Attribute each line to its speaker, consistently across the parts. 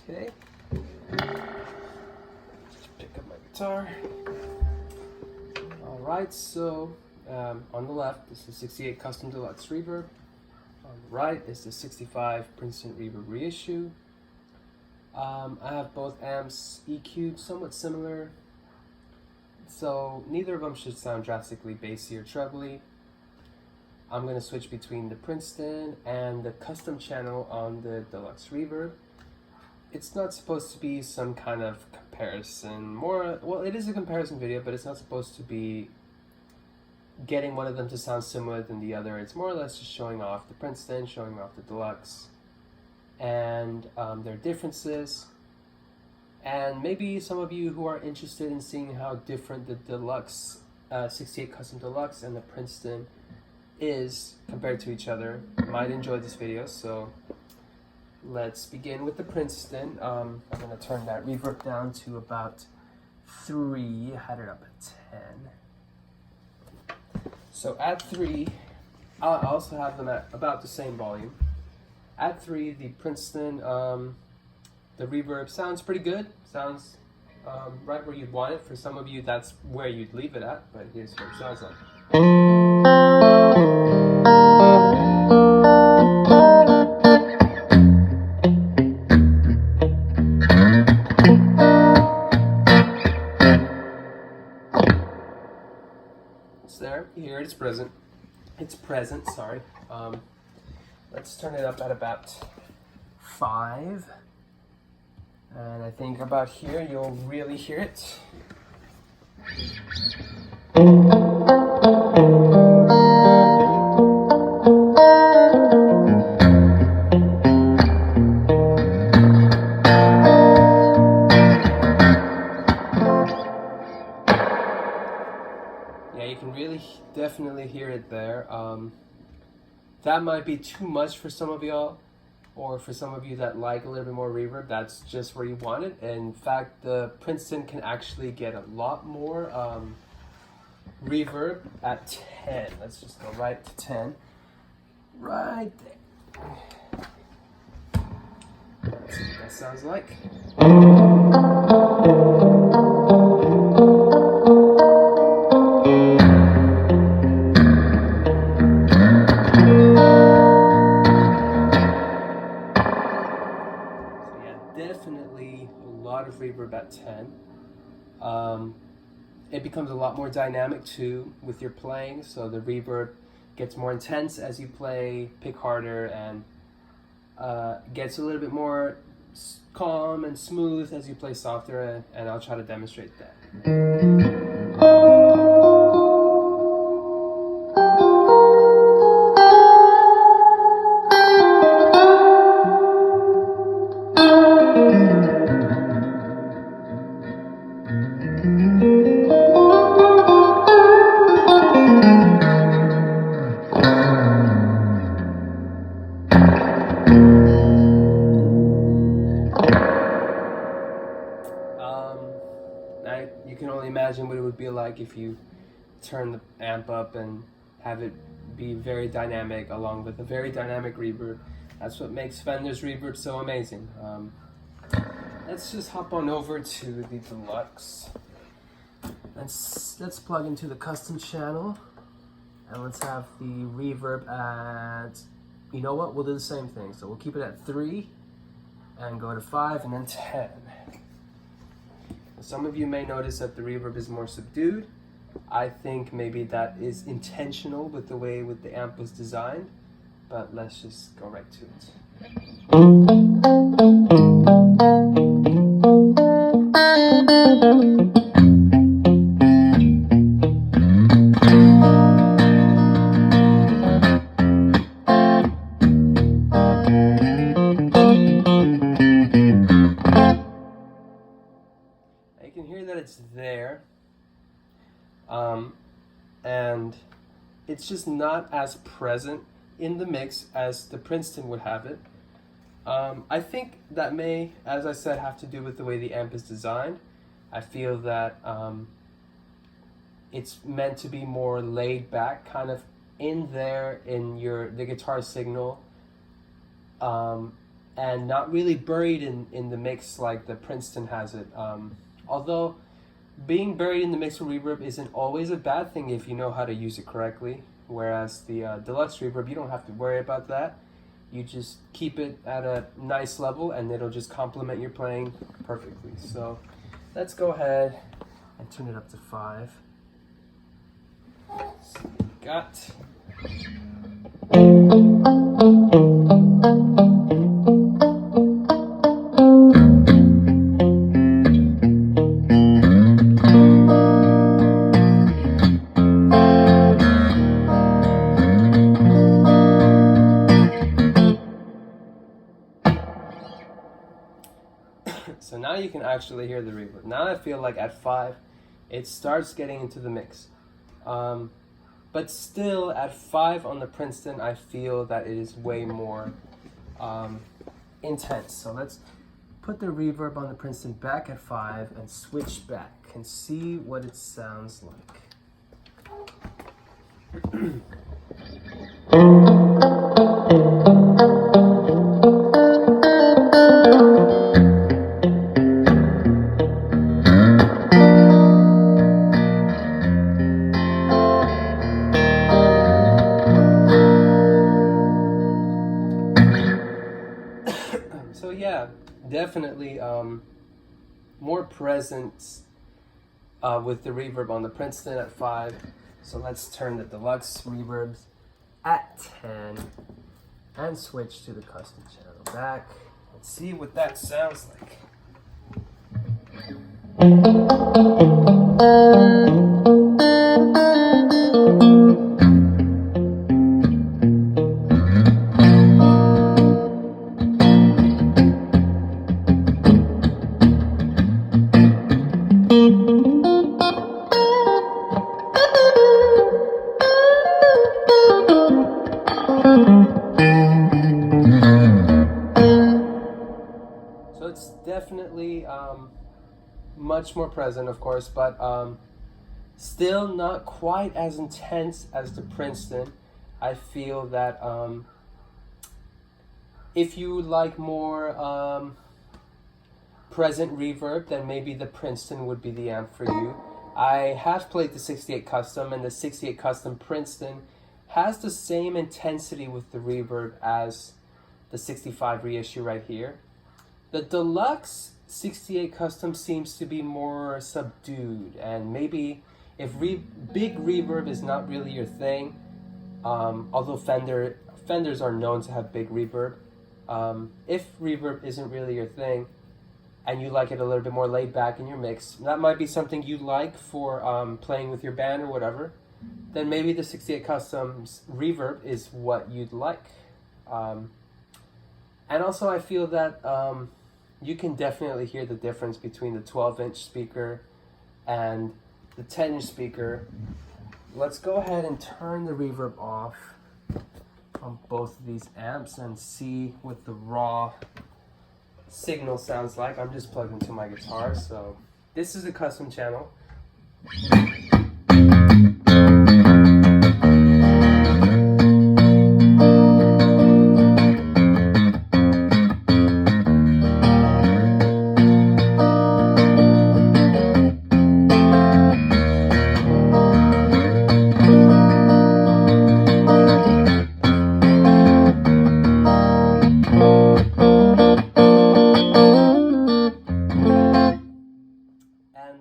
Speaker 1: Okay. Pick up my guitar. Alright, so on the left is the 68 Custom Deluxe Reverb. On the right is the 65 Princeton Reverb Reissue. I have both amps EQ'd somewhat similar, so neither of them should sound drastically bassy or trebly. I'm going to switch between the Princeton and the custom channel on the Deluxe Reverb. It's not supposed to be some kind of comparison, well, it is a comparison video, but it's not supposed to be getting one of them to sound similar than the other. It's more or less just showing off the Princeton, showing off the Deluxe, and their differences. And maybe some of you who are interested in seeing how different the Deluxe 68 Custom Deluxe and the Princeton is compared to each other might enjoy this video. So let's begin with the Princeton. I'm going to turn that reverb down to about 3. I had it up at 10. So at 3, I also have them at about the same volume. At 3, the Princeton, the reverb sounds pretty good. Sounds right where you'd want it. For some of you, that's where you'd leave it at, but here's what it sounds like. It's there. You hear it. It's present. It's present. Sorry. Let's turn it up at about 5. And I think about here you'll really hear it. Yeah, you can really definitely hear it there. That might be too much for some of y'all, or for some of you that like a little bit more reverb, that's just where you want it. In fact, the Princeton can actually get a lot more reverb at 10. Let's just go right to 10. Right there. Let's see what that sounds like. Definitely a lot of reverb at 10. It becomes a lot more dynamic too with your playing, so the reverb gets more intense as you play, pick harder, and gets a little bit more calm and smooth as you play softer, and I'll try to demonstrate that. You can only imagine what it would be like if you turn the amp up and have it be very dynamic along with a very dynamic reverb. That's what makes Fender's reverb so amazing. Let's just hop on over to the Deluxe. Let's plug into the custom channel, and let's have the reverb at, you know what, we'll do the same thing. So we'll keep it at 3 and go to 5 and then 10. Some of you may notice that the reverb is more subdued. I think maybe that is intentional with the way the amp was designed, but let's just go right to it. You can hear that it's there, and it's just not as present in the mix as the Princeton would have it. I think that may, as I said, have to do with the way the amp is designed. I feel that it's meant to be more laid back, kind of in there in the guitar signal, and not really buried in the mix like the Princeton has it. Although being buried in the mix with reverb isn't always a bad thing if you know how to use it correctly, whereas the Deluxe Reverb, you don't have to worry about that. You just keep it at a nice level and it'll just complement your playing perfectly. So let's go ahead and turn it up to 5. So we got so now you can actually hear the reverb. Now I feel like at 5, it starts getting into the mix. But still at 5 on the Princeton, I feel that it is way more intense. So let's put the reverb on the Princeton back at 5 and switch back and see what it sounds like. So yeah, definitely more presence with the reverb on the Princeton at 5. So let's turn the Deluxe Reverbs at 10 and switch to the custom channel back and see what that sounds like. So it's definitely much more present, of course, but still not quite as intense as the Princeton. I feel that if you like more present reverb, then maybe the Princeton would be the amp for you. I have played the 68 Custom, and the 68 Custom Princeton has the same intensity with the reverb as the 65 reissue right here. The Deluxe 68 Custom seems to be more subdued, and maybe if big reverb is not really your thing, although Fenders are known to have big reverb, if reverb isn't really your thing and you like it a little bit more laid back in your mix, that might be something you like for playing with your band or whatever, then maybe the 68 Custom's reverb is what you'd like. And also I feel that you can definitely hear the difference between the 12-inch speaker and the 10-inch speaker. Let's go ahead and turn the reverb off on both of these amps and see what the raw signal sounds like. I'm just plugged into my guitar, so this is a custom channel.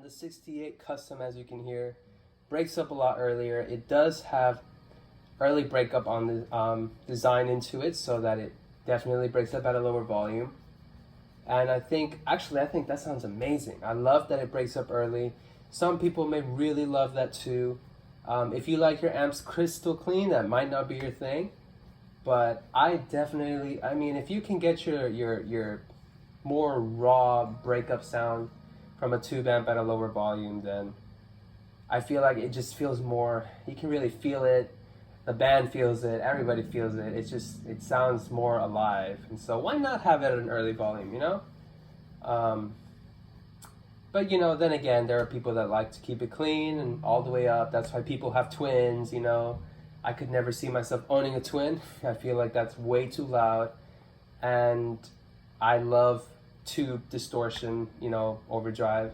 Speaker 1: The 68 Custom, as you can hear, breaks up a lot earlier. It does have early breakup on the design into it, so that it definitely breaks up at a lower volume. And I think that sounds amazing. I love that it breaks up early. Some people may really love that too. If you like your amps crystal clean, that might not be your thing, but I mean, if you can get your more raw breakup sound from a tube amp at a lower volume, then I feel like it just feels more, you can really feel it, the band feels it, everybody feels it, it sounds more alive. And so why not have it at an early volume, you know? But you know, then again, there are people that like to keep it clean and all the way up. That's why people have twins, you know. I could never see myself owning a twin. I feel like that's way too loud. And I love tube distortion, you know, overdrive.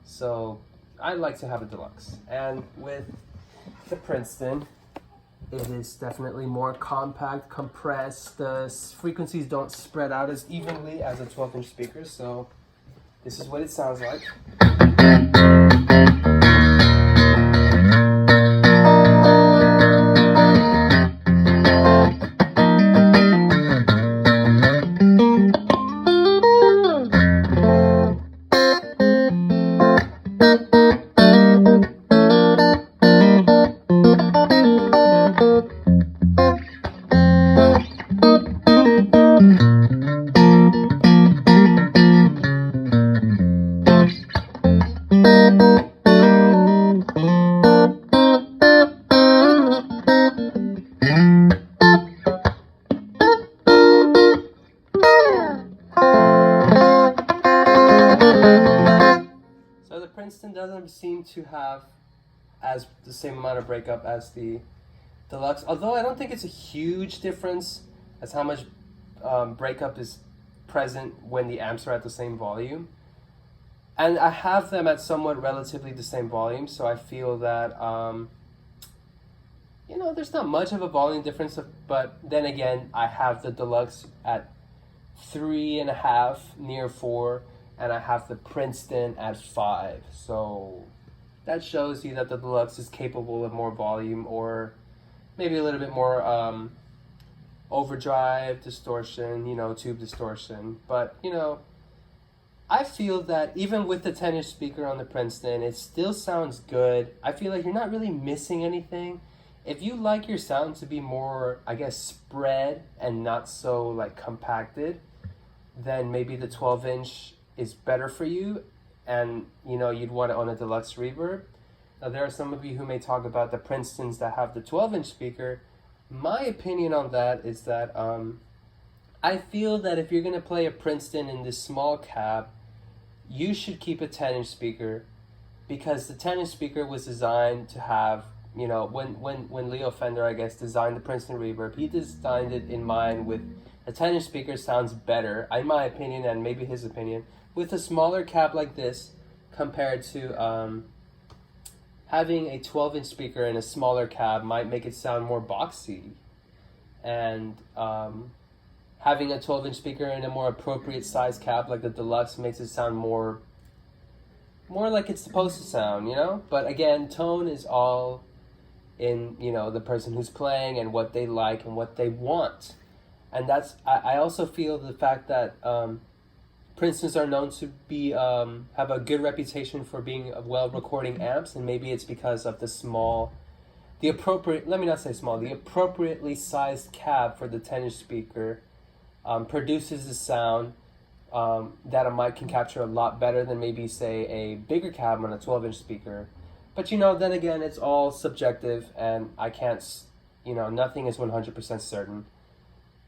Speaker 1: So I like to have a Deluxe. And with the Princeton, it is definitely more compact, compressed. The frequencies don't spread out as evenly as a 12-inch speaker. So this is what it sounds like. So the Princeton doesn't seem to have as the same amount of breakup as the Deluxe, although I don't think it's a huge difference as how much breakup is present when the amps are at the same volume. And I have them at somewhat relatively the same volume, so I feel that you know, there's not much of a volume difference, but then again, I have the Deluxe at 3.5, near 4, and I have the Princeton at 5. So that shows you that the Deluxe is capable of more volume, or maybe a little bit more overdrive, distortion, you know, tube distortion. But, you know, I feel that even with the 10-inch speaker on the Princeton, it still sounds good. I feel like you're not really missing anything. If you like your sound to be more, I guess, spread and not so like compacted, then maybe the 12-inch is better for you, and you know, you'd want it on a Deluxe Reverb. Now there are some of you who may talk about the Princetons that have the 12-inch speaker. My opinion on that is that I feel that if you're gonna play a Princeton in this small cab, you should keep a 10-inch speaker, because the 10-inch speaker was designed to have, you know, when Leo Fender, I guess, designed the Princeton Reverb, he designed it in mind with a 10-inch speaker sounds better, in my opinion, and maybe his opinion, with a smaller cab like this compared to having a 12-inch speaker in a smaller cab might make it sound more boxy. And having a 12-inch speaker in a more appropriate size cab like the Deluxe makes it sound more like it's supposed to sound, you know? But again, tone is all in, you know, the person who's playing and what they like and what they want. And that's, I also feel the fact that Princetons are known to be, have a good reputation for being well recording amps, and maybe it's because of the appropriately sized cab for the 10-inch speaker produces a sound that a mic can capture a lot better than maybe, say, a bigger cab on a 12-inch speaker. But, you know, then again, it's all subjective, and I can't, you know, nothing is 100% certain.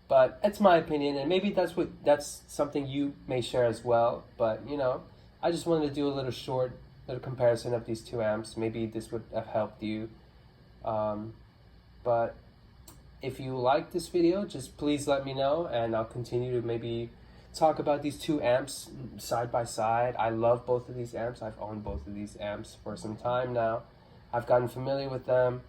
Speaker 1: But it's my opinion, and maybe that's something you may share as well. But, you know, I just wanted to do a little comparison of these two amps. Maybe this would have helped you. But if you like this video, just please let me know, and I'll continue to maybe talk about these two amps side by side. I love both of these amps. I've owned both of these amps for some time now. I've gotten familiar with them.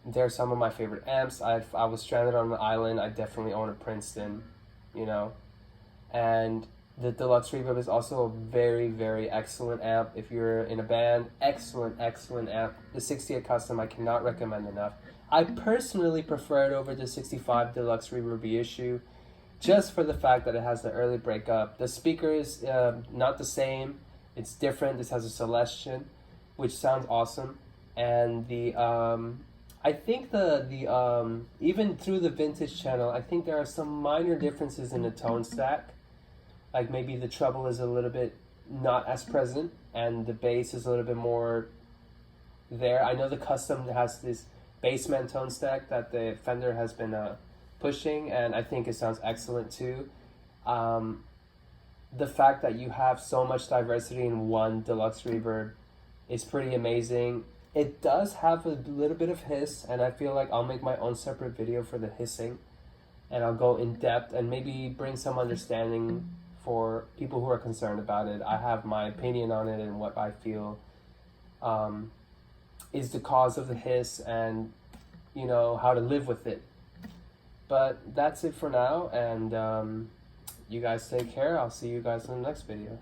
Speaker 1: They're some of my favorite amps. I was stranded on an island. I definitely own a Princeton, you know. And the Deluxe Reverb is also a very, very excellent amp. If you're in a band, excellent amp. The 68 Custom I cannot recommend enough. I personally prefer it over the 65 Deluxe Reverb Reissue, just for the fact that it has the early breakup. The speaker is not the same. It's different. This has a Celestion, which sounds awesome. And the I think the even through the vintage channel, I think there are some minor differences in the tone stack. Like maybe the treble is a little bit not as present, and the bass is a little bit more there. I know the Custom has this Bassman tone stack that the Fender has been pushing, and I think it sounds excellent too. The fact that you have so much diversity in one Deluxe Reverb is pretty amazing. It does have a little bit of hiss, and I feel like I'll make my own separate video for the hissing. and I'll go in depth and maybe bring some understanding for people who are concerned about it. I have my opinion on it and what I feel is the cause of the hiss, and you know, how to live with it. But that's it for now, and you guys take care. I'll see you guys in the next video.